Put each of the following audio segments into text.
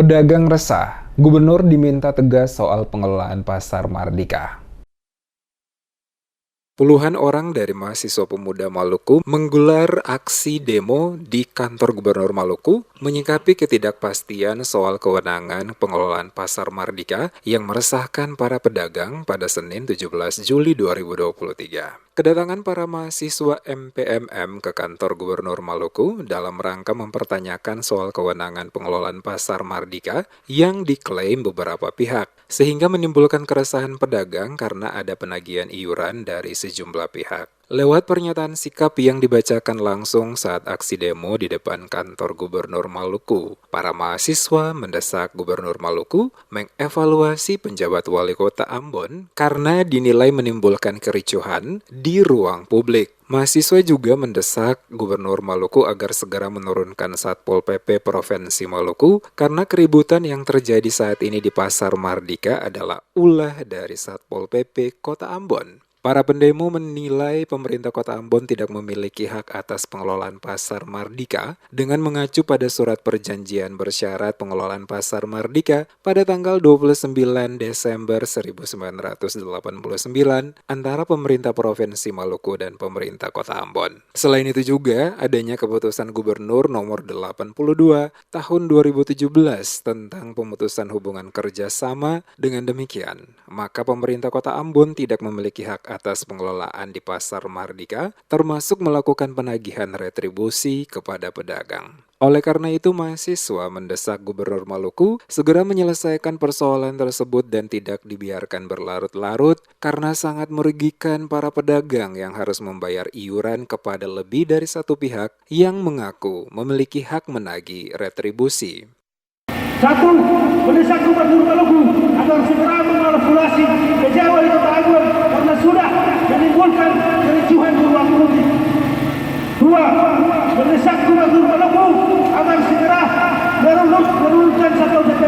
Pedagang resah, Gubernur diminta tegas soal pengelolaan pasar Mardika. Puluhan orang dari mahasiswa pemuda Maluku menggelar aksi demo di kantor Gubernur Maluku menyikapi ketidakpastian soal kewenangan pengelolaan pasar Mardika yang meresahkan para pedagang pada Senin 17 Juli 2023. Kedatangan para mahasiswa MPMM ke kantor Gubernur Maluku dalam rangka mempertanyakan soal kewenangan pengelolaan pasar Mardika yang diklaim beberapa pihak, sehingga menimbulkan keresahan pedagang karena ada penagihan iuran dari sejumlah pihak. Lewat pernyataan sikap yang dibacakan langsung saat aksi demo di depan kantor Gubernur Maluku, para mahasiswa mendesak Gubernur Maluku mengevaluasi penjabat wali kota Ambon karena dinilai menimbulkan kericuhan di ruang publik. Mahasiswa juga mendesak Gubernur Maluku agar segera menurunkan Satpol PP Provinsi Maluku karena keributan yang terjadi saat ini di Pasar Mardika adalah ulah dari Satpol PP Kota Ambon. Para pendemo menilai pemerintah Kota Ambon tidak memiliki hak atas pengelolaan pasar Mardika dengan mengacu pada surat perjanjian bersyarat pengelolaan pasar Mardika pada tanggal 29 Desember 1989 antara pemerintah Provinsi Maluku dan pemerintah Kota Ambon. Selain itu juga adanya keputusan Gubernur nomor 82 tahun 2017 tentang pemutusan hubungan kerjasama. Dengan demikian, maka pemerintah Kota Ambon tidak memiliki hak atas pengelolaan di pasar Mardika, termasuk melakukan penagihan retribusi kepada pedagang. Oleh karena itu, mahasiswa mendesak Gubernur Maluku segera menyelesaikan persoalan tersebut dan tidak dibiarkan berlarut-larut karena sangat merugikan para pedagang yang harus membayar iuran kepada lebih dari satu pihak yang mengaku memiliki hak menagih retribusi. Satu, mendesak Gubernur Maluku agar segera mengevaluasi pejabat wali kota Ambon karena sudah menimbulkan kericuhan di ruang publik. Dua, mendesak Gubernur Maluku agar segera menurunkan Satpol PP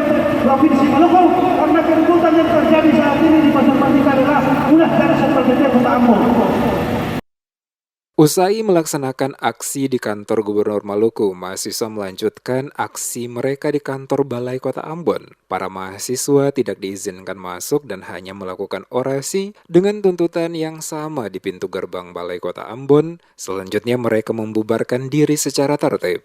Provinsi Maluku karena keributan yang terjadi saat ini di Pasar Mardika adalah ulah dari Satpol PP Kota Ambon. Usai melaksanakan aksi di kantor Gubernur Maluku, mahasiswa melanjutkan aksi mereka di kantor Balai Kota Ambon. Para mahasiswa tidak diizinkan masuk dan hanya melakukan orasi dengan tuntutan yang sama di pintu gerbang Balai Kota Ambon. Selanjutnya mereka membubarkan diri secara tertib.